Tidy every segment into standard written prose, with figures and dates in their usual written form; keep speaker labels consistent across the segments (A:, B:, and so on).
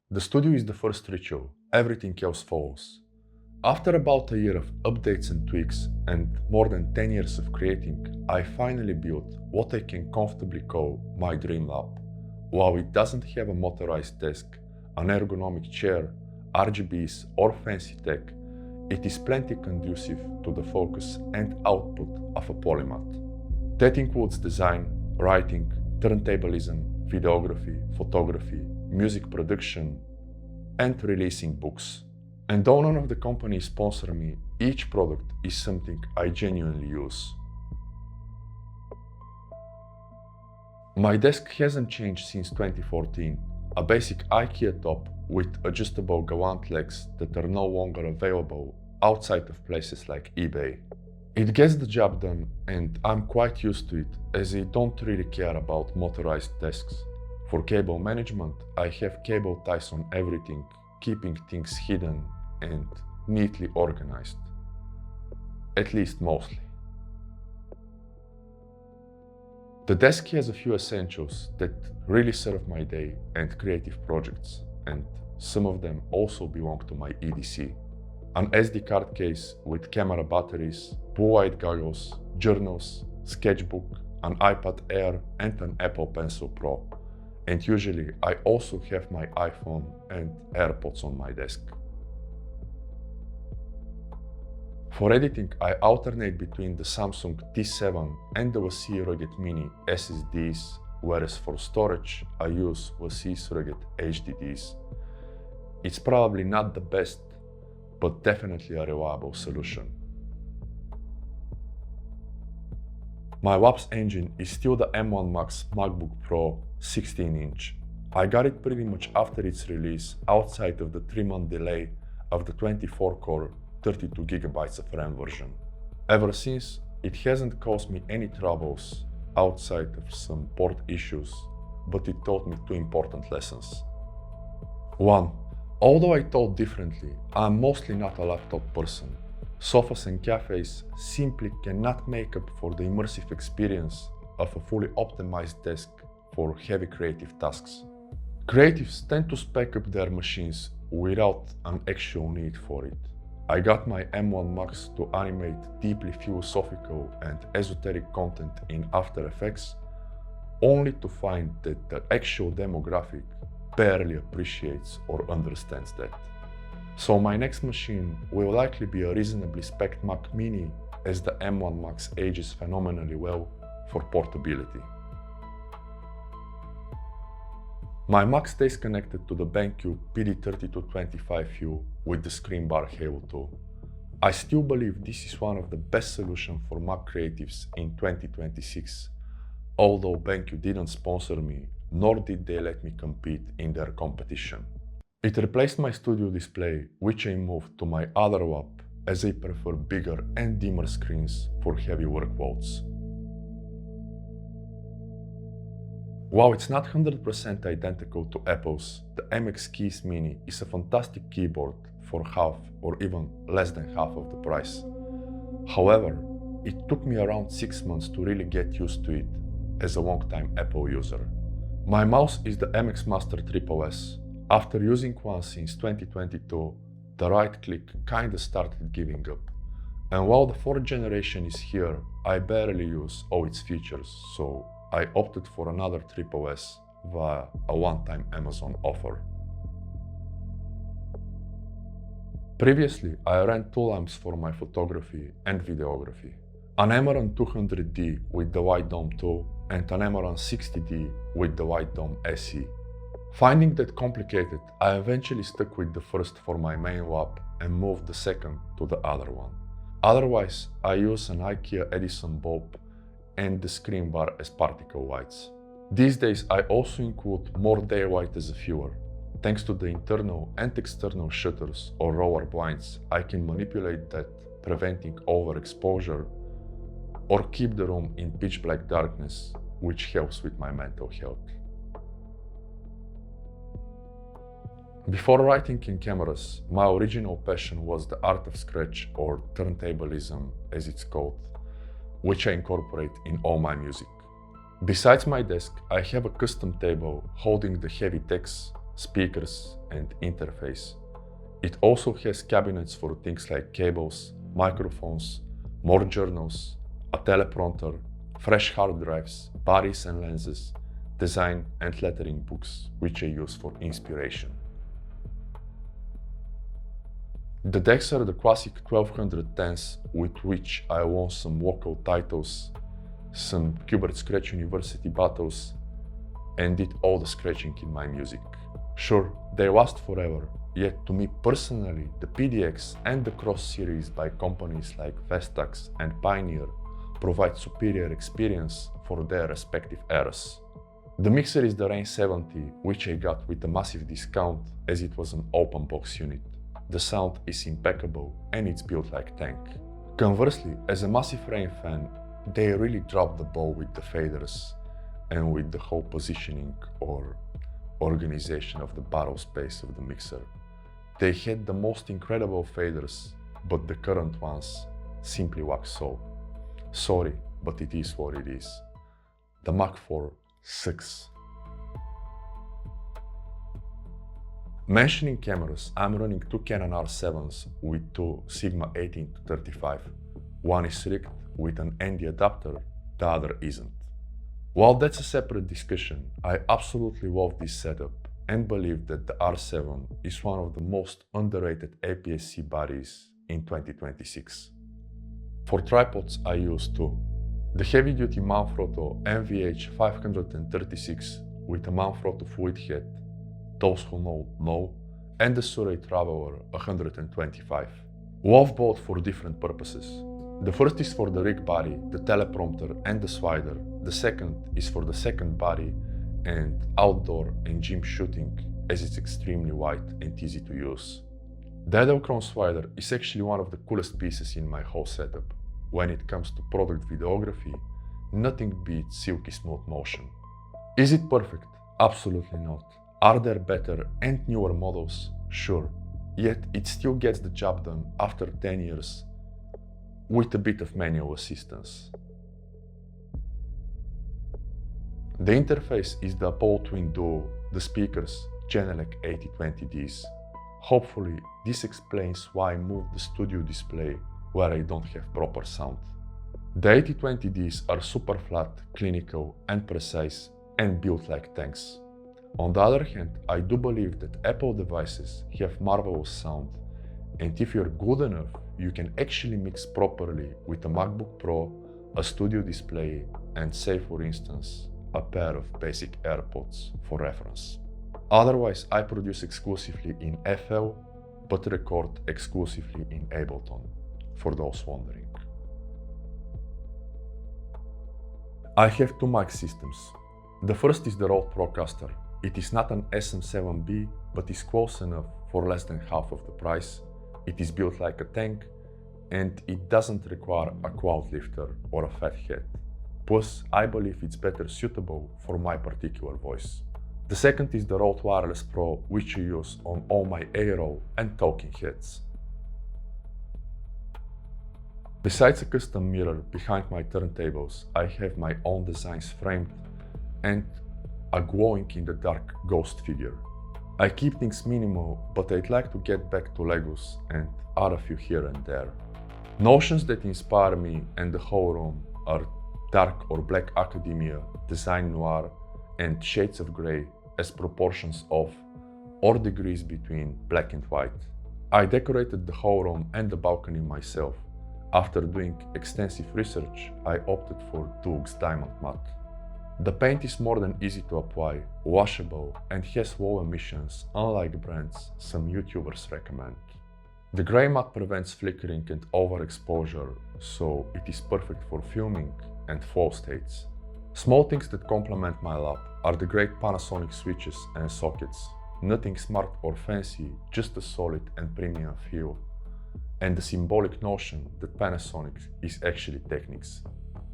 A: The studio is the first ritual, everything else follows. After about a year of updates and tweaks and more than 10 years of creating, I finally built what I can comfortably call my dream lab. While it doesn't have a motorized desk, an ergonomic chair, RGBs or fancy tech, it is plenty conducive to the focus and output of a Polymath. That includes design, writing, turntablism, videography, photography, music production, and releasing books. And though none of the companies sponsor me, each product is something I genuinely use. My desk hasn't changed since 2014, a basic IKEA top with adjustable gallant legs that are no longer available outside of places like eBay. It gets the job done and I'm quite used to it as I don't really care about motorized desks. For cable management, I have cable ties on everything, keeping things hidden and neatly organized. At least mostly. The desk has a few essentials that really serve my day and creative projects, and some of them also belong to my EDC. An SD card case with camera batteries, blue light goggles, journals, sketchbook, an iPad Air and an Apple Pencil Pro. And usually I also have my iPhone and AirPods on my desk. For editing, I alternate between the Samsung T7 and the Wasi Rugged Mini SSDs, whereas for storage, I use Wasi's Rugged HDDs. It's probably not the best, but definitely a reliable solution. My lab's engine is still the M1 Max MacBook Pro 16-inch. I got it pretty much after its release, outside of the 3-month delay of the 24-core 32GB of RAM version. Ever since, it hasn't caused me any troubles outside of some port issues, but it taught me two important lessons. 1. Although I thought differently, I'm mostly not a laptop person. Sofas and cafes simply cannot make up for the immersive experience of a fully optimized desk for heavy creative tasks. Creatives tend to spec up their machines without an actual need for it. I got my M1 Max to animate deeply philosophical and esoteric content in After Effects, only to find that the actual demographic barely appreciates or understands that. So my next machine will likely be a reasonably spec'd Mac Mini, as the M1 Max ages phenomenally well for portability. My Mac stays connected to the BenQ PD3225U with the Screen Bar Halo tool. I still believe this is one of the best solutions for Mac creatives in 2026, although BenQ didn't sponsor me, nor did they let me compete in their competition. It replaced my studio display, which I moved to my other lab, as I prefer bigger and dimmer screens for heavy workloads. While it's not 100% identical to Apple's, the MX Keys Mini is a fantastic keyboard for half or even less than half of the price. However, it took me around 6 months to really get used to it as a long-time Apple user. My mouse is the MX Master Triple S. After using one since 2022, the right click kinda started giving up. And while the 4th generation is here, I barely use all its features, so I opted for another Triple S via a one-time Amazon offer. Previously, I ran two lamps for my photography and videography. An Amaran 200D with the White Dome 2 and an Amaran 60D with the White Dome SE. Finding that complicated, I eventually stuck with the first for my main lab and moved the second to the other one. Otherwise, I use an IKEA Edison bulb and the screen bar as particle lights. These days I also include more daylight as a fuel. Thanks to the internal and external shutters or roller blinds, I can manipulate that, preventing overexposure, or keep the room in pitch black darkness, which helps with my mental health. Before writing in cameras, my original passion was the art of scratch, or turntablism as it's called, which I incorporate in all my music. Besides my desk, I have a custom table holding the heavy text, speakers, and interface. It also has cabinets for things like cables, microphones, more journals, a teleprompter, fresh hard drives, bodies and lenses, design and lettering books, which I use for inspiration. The decks are the classic 1210s with which I won some local titles, some keyboard scratch university battles, and did all the scratching in my music. Sure, they last forever, yet to me personally, the PDX and the Cross series by companies like Vestax and Pioneer provide superior experience for their respective eras. The mixer is the Rain 70, which I got with a massive discount as it was an open box unit. The sound is impeccable and it's built like tank. Conversely, as a massive Rain fan, they really dropped the ball with the faders and with the whole positioning or organization of the barrel space of the mixer. They had the most incredible faders, but the current ones simply lack soul. Sorry, but it is what it is. The Mac 4 sucks. Mentioning cameras, I'm running two Canon R7s with two Sigma 18-35. One is rigged with an ND adapter, the other isn't. While that's a separate discussion, I absolutely love this setup and believe that the R7 is one of the most underrated APS-C bodies in 2026. For tripods, I use two. The heavy-duty Manfrotto MVH 536 with a Manfrotto fluid head, those who know, and the Surrey Traveler 125. Love both for different purposes. The first is for the rig body, the teleprompter and the slider. The second is for the second body and outdoor and gym shooting, as it's extremely light and easy to use. The Edelchrome slider is actually one of the coolest pieces in my whole setup. When it comes to product videography, nothing beats silky smooth motion. Is it perfect? Absolutely not. Are there better and newer models? Sure. Yet it still gets the job done after 10 years with a bit of manual assistance. The interface is the Apollo Twin Duo, the speakers Genelec 8020Ds. Hopefully this explains why I moved the studio display where I don't have proper sound. The 8020Ds are super flat, clinical and precise and built like tanks. On the other hand, I do believe that Apple devices have marvelous sound, and if you're good enough, you can actually mix properly with a MacBook Pro, a studio display, and say for instance, a pair of basic AirPods for reference. Otherwise, I produce exclusively in FL, but record exclusively in Ableton, for those wondering. I have two mic systems. The first is the Rode Procaster. It is not an SM7B, but is close enough for less than half of the price. It is built like a tank, and it doesn't require a quad lifter or a fat head. Plus, I believe it's better suitable for my particular voice. The second is the Rode Wireless Pro, which I use on all my A-roll and talking heads. Besides a custom mirror behind my turntables, I have my own designs framed and a glowing-in-the-dark ghost figure. I keep things minimal, but I'd like to get back to Legos and add a few here and there. Notions that inspire me and the whole room are dark or black academia, design noir, and shades of grey as proportions of or degrees between black and white. I decorated the whole room and the balcony myself. After doing extensive research, I opted for Doug's Diamond Matte. The paint is more than easy to apply, washable, and has low emissions, unlike brands some YouTubers recommend. The grey matte prevents flickering and overexposure, so it is perfect for filming and flow states. Small things that complement my lab are the great Panasonic switches and sockets. Nothing smart or fancy, just a solid and premium feel. And the symbolic notion that Panasonic is actually Technics.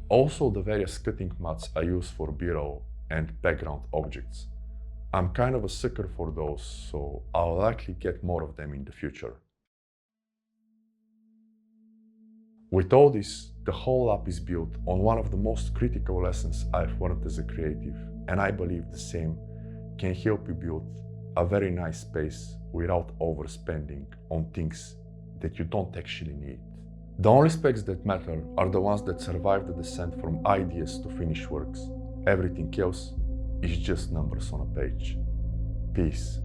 A: Also the various cutting mats I use for B-roll and background objects. I'm kind of a sucker for those, so I'll likely get more of them in the future. With all this, the whole app is built on one of the most critical lessons I've learned as a creative, and I believe the same can help you build a very nice space without overspending on things that you don't actually need. The only specs that matter are the ones that survive the descent from ideas to finished works. Everything else is just numbers on a page. Peace.